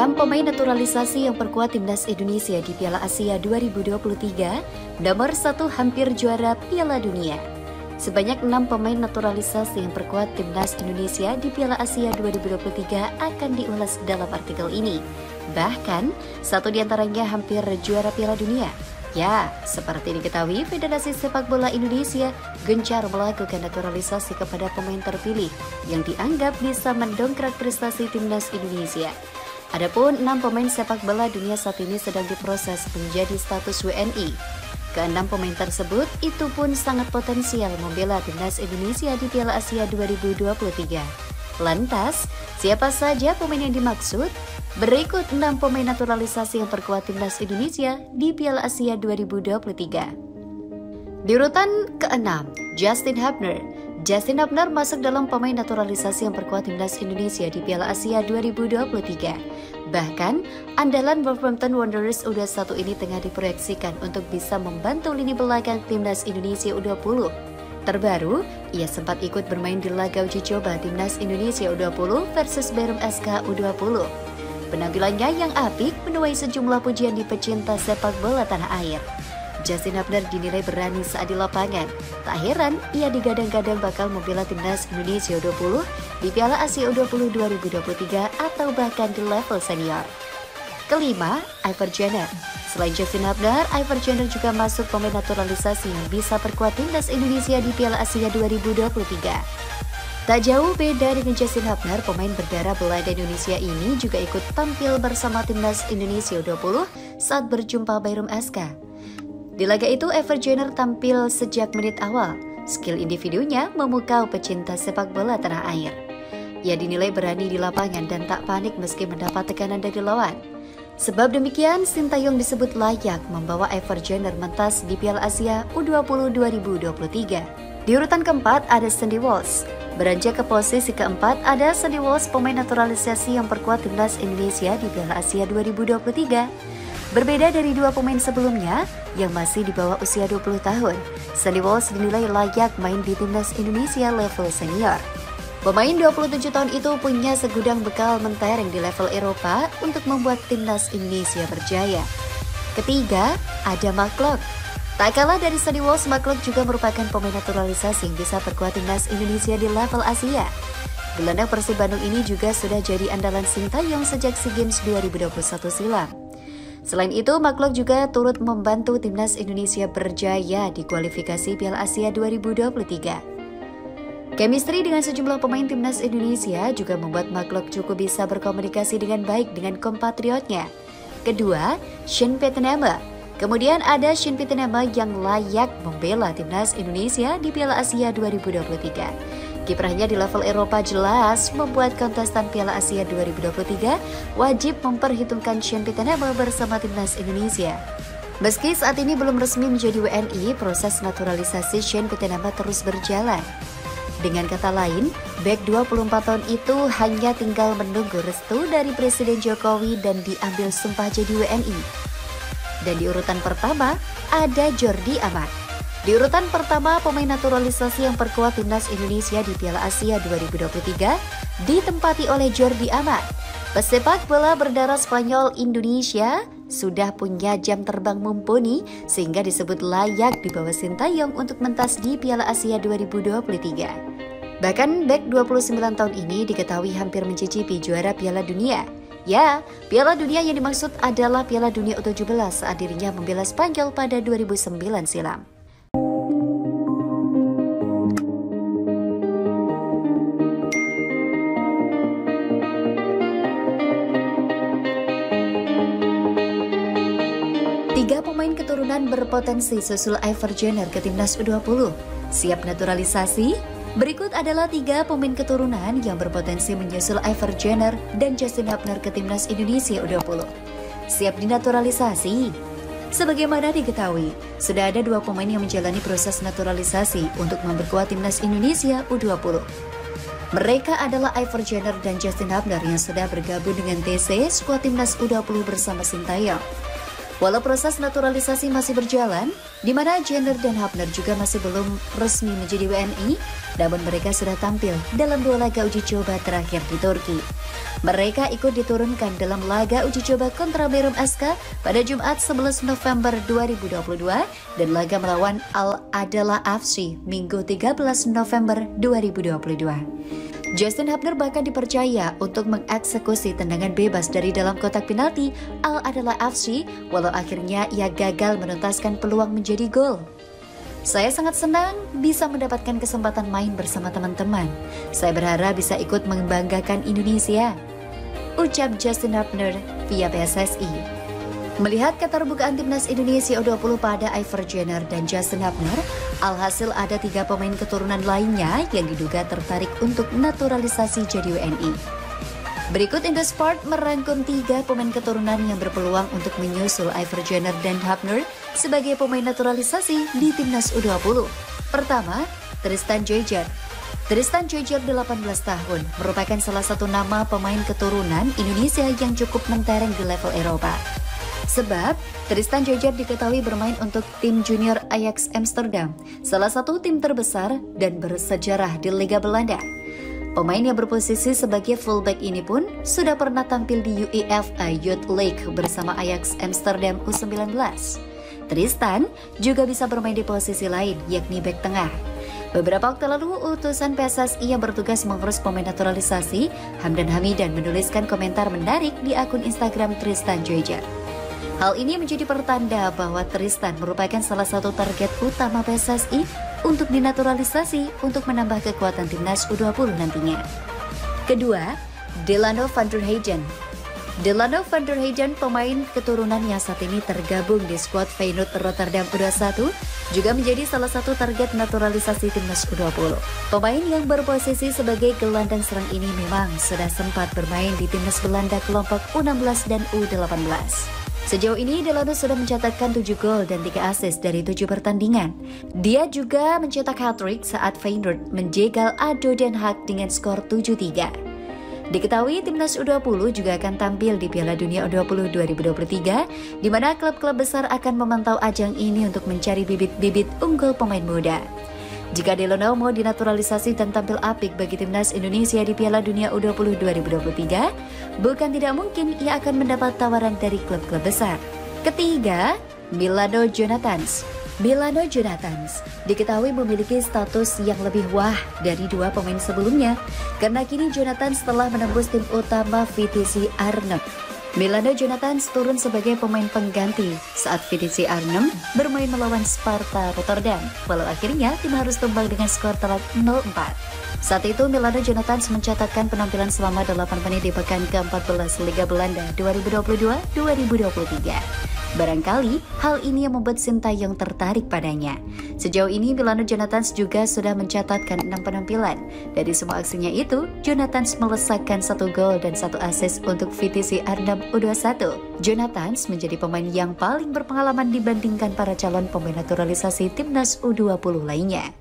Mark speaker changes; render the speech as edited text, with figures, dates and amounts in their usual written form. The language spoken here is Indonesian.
Speaker 1: 6 pemain naturalisasi yang perkuat timnas Indonesia di Piala Asia 2023, nomor 1 hampir juara Piala Dunia. Sebanyak 6 pemain naturalisasi yang perkuat timnas Indonesia di Piala Asia 2023 akan diulas dalam artikel ini. Bahkan, satu di antaranya hampir juara Piala Dunia. Ya, seperti diketahui, Federasi Sepak Bola Indonesia gencar melakukan naturalisasi kepada pemain terpilih yang dianggap bisa mendongkrak prestasi timnas Indonesia. Adapun 6 pemain sepak bola dunia saat ini sedang diproses menjadi status WNI. Ke-6 pemain tersebut itu pun sangat potensial membela timnas Indonesia di Piala Asia 2023. Lantas, siapa saja pemain yang dimaksud? Berikut 6 pemain naturalisasi yang perkuat timnas Indonesia di Piala Asia 2023. Di urutan ke-6, Justin Hubner. Justin Hubner masuk dalam pemain naturalisasi yang perkuat timnas Indonesia di Piala Asia 2023. Bahkan, andalan Wolverhampton Wanderers U21 ini tengah diproyeksikan untuk bisa membantu lini belakang timnas Indonesia U20. Terbaru, ia sempat ikut bermain di laga uji coba timnas Indonesia U20 versus Bayern SK U20. Penampilannya yang apik menuai sejumlah pujian di pecinta sepak bola tanah air. Justin Hubner dinilai berani saat di lapangan. Tak heran, ia digadang-gadang bakal membela timnas Indonesia U20 di Piala Asia U20 2023 atau bahkan di level senior. Kelima, Ivar Jenner. Selain Justin Hubner, Ivar Jenner juga masuk pemain naturalisasi yang bisa perkuat timnas Indonesia di Piala Asia 2023. Tak jauh beda dengan Justin Hubner, pemain berdarah Belanda Indonesia ini juga ikut tampil bersama timnas Indonesia U20 saat berjumpa Bayern SK. Di laga itu, Ivar Jenner tampil sejak menit awal. Skill individunya memukau pecinta sepak bola tanah air. Ia dinilai berani di lapangan dan tak panik meski mendapat tekanan dari lawan. Sebab demikian, Sintayong disebut layak membawa Ivar Jenner mentas di Piala Asia U20 2023. Di urutan keempat ada Sandy Walsh. Beranjak ke posisi keempat ada Sandy Walsh, pemain naturalisasi yang perkuat timnas Indonesia di Piala Asia 2023. Berbeda dari 2 pemain sebelumnya yang masih di bawah usia 20 tahun, Sandy Walsh dinilai layak main di timnas Indonesia level senior. Pemain 27 tahun itu punya segudang bekal mentereng di level Eropa untuk membuat timnas Indonesia berjaya. Ketiga, ada Mark Klok. Tak kalah dari Sandy Walsh, Mark Klok juga merupakan pemain naturalisasi yang bisa perkuat timnas Indonesia di level Asia. Gelandang Persib Bandung ini juga sudah jadi andalan Sintayong sejak SEA Games 2021 silam. Selain itu, Mark Klok juga turut membantu timnas Indonesia berjaya di kualifikasi Piala Asia 2023. Chemistry dengan sejumlah pemain timnas Indonesia juga membuat Mark Klok cukup bisa berkomunikasi dengan baik dengan kompatriotnya. Kedua, Sean Pengenema. Kemudian ada Sean Pengenema yang layak membela timnas Indonesia di Piala Asia 2023. Kiprahnya di level Eropa jelas membuat kontestan Piala Asia 2023 wajib memperhitungkan Sean Pengenema bersama timnas Indonesia. Meski saat ini belum resmi menjadi WNI, proses naturalisasi Sean Pengenema terus berjalan. Dengan kata lain, bek 24 tahun itu hanya tinggal menunggu restu dari Presiden Jokowi dan diambil sumpah jadi WNI. Dan di urutan pertama, ada Jordi Amat. Di urutan pertama, pemain naturalisasi yang perkuat timnas Indonesia di Piala Asia 2023 ditempati oleh Jordi Amat. Pesepak bola berdarah Spanyol Indonesia sudah punya jam terbang mumpuni sehingga disebut layak dibawa Sintayong untuk mentas di Piala Asia 2023. Bahkan bek 29 tahun ini diketahui hampir mencicipi juara Piala Dunia. Ya, Piala Dunia yang dimaksud adalah Piala Dunia U17 saat dirinya membela Spanyol pada 2009 silam. Tiga pemain keturunan berpotensi susul Ivar Jenner ke timnas U20. Siap naturalisasi? Berikut adalah 3 pemain keturunan yang berpotensi menyusul Ivar Jenner dan Justin Hubner ke timnas Indonesia U20. Siap dinaturalisasi? Sebagaimana diketahui, sudah ada 2 pemain yang menjalani proses naturalisasi untuk memperkuat timnas Indonesia U20. Mereka adalah Ivar Jenner dan Justin Hubner yang sudah bergabung dengan TC skuad timnas U20 bersama Sintayong. Walau proses naturalisasi masih berjalan, di mana Jenner dan Hafner juga masih belum resmi menjadi WNI, namun mereka sudah tampil dalam 2 laga uji coba terakhir di Turki. Mereka ikut diturunkan dalam laga uji coba kontra Berum SK pada Jumat 11 November 2022 dan laga melawan Al Adalah FC Minggu 13 November 2022. Justin Hafner bahkan dipercaya untuk mengeksekusi tendangan bebas dari dalam kotak penalti Al Adalah FC, walau akhirnya ia gagal menuntaskan peluang menjadi gol. Saya sangat senang bisa mendapatkan kesempatan main bersama teman-teman. Saya berharap bisa ikut membanggakan Indonesia, ucap Justin Hafner via PSSI. Melihat keterbukaan timnas Indonesia U20 pada Iver Jenner dan Justin Hafner, alhasil ada 3 pemain keturunan lainnya yang diduga tertarik untuk naturalisasi jadi WNI. Berikut Indosport merangkum 3 pemain keturunan yang berpeluang untuk menyusul Iver Jenner dan Hafner sebagai pemain naturalisasi di timnas U20. Pertama, Tristan Jojot. Tristan Jojot 18 tahun, merupakan salah satu nama pemain keturunan Indonesia yang cukup mentereng di level Eropa. Sebab, Tristan Jojot diketahui bermain untuk tim junior Ajax Amsterdam, salah satu tim terbesar dan bersejarah di Liga Belanda. Pemain yang berposisi sebagai fullback ini pun sudah pernah tampil di UEFA Youth League bersama Ajax Amsterdam U19. Tristan juga bisa bermain di posisi lain, yakni bek tengah. Beberapa waktu lalu, utusan PSSI yang bertugas mengurus pemain naturalisasi, Hamdan Hamidan, menuliskan komentar menarik di akun Instagram Tristan Jojot. Hal ini menjadi pertanda bahwa Tristan merupakan salah satu target utama PSSI untuk dinaturalisasi untuk menambah kekuatan timnas U20 nantinya. Kedua, Delano van der Heyden. Delano van der Heyden, pemain keturunan yang saat ini tergabung di skuad Feyenoord Rotterdam U21, juga menjadi salah satu target naturalisasi timnas U20. Pemain yang berposisi sebagai gelandang serang ini memang sudah sempat bermain di timnas Belanda kelompok U16 dan U18. Sejauh ini Delano sudah mencatatkan 7 gol dan 3 assist dari 7 pertandingan. Dia juga mencetak hat-trick saat Feyenoord menjegal ADO Den Haag dengan skor 7-3. Diketahui timnas U20 juga akan tampil di Piala Dunia U20 2023, di mana klub-klub besar akan memantau ajang ini untuk mencari bibit-bibit unggul pemain muda. Jika Delano mau dinaturalisasi dan tampil apik bagi timnas Indonesia di Piala Dunia U20 2023, bukan tidak mungkin ia akan mendapat tawaran dari klub-klub besar. Ketiga, Milano Jonathans. Milano Jonathans diketahui memiliki status yang lebih wah dari 2 pemain sebelumnya, karena kini Jonathans telah menembus tim utama VTC Arnhem. Milano Jonathans turun sebagai pemain pengganti saat VTC Arnhem bermain melawan Sparta Rotterdam, walau akhirnya tim harus tumbang dengan skor telak 0-4. Saat itu Milano Jonathans mencatatkan penampilan selama 8 menit di pekan ke-14 Liga Belanda 2022-2023. Barangkali hal ini yang membuat Sintayong tertarik padanya. Sejauh ini Milano Jonathans juga sudah mencatatkan 6 penampilan. Dari semua aksinya itu, Jonathans melesakkan 1 gol dan 1 assist untuk VTC Arnhem U21. Jonathans menjadi pemain yang paling berpengalaman dibandingkan para calon pemain naturalisasi timnas U20 lainnya.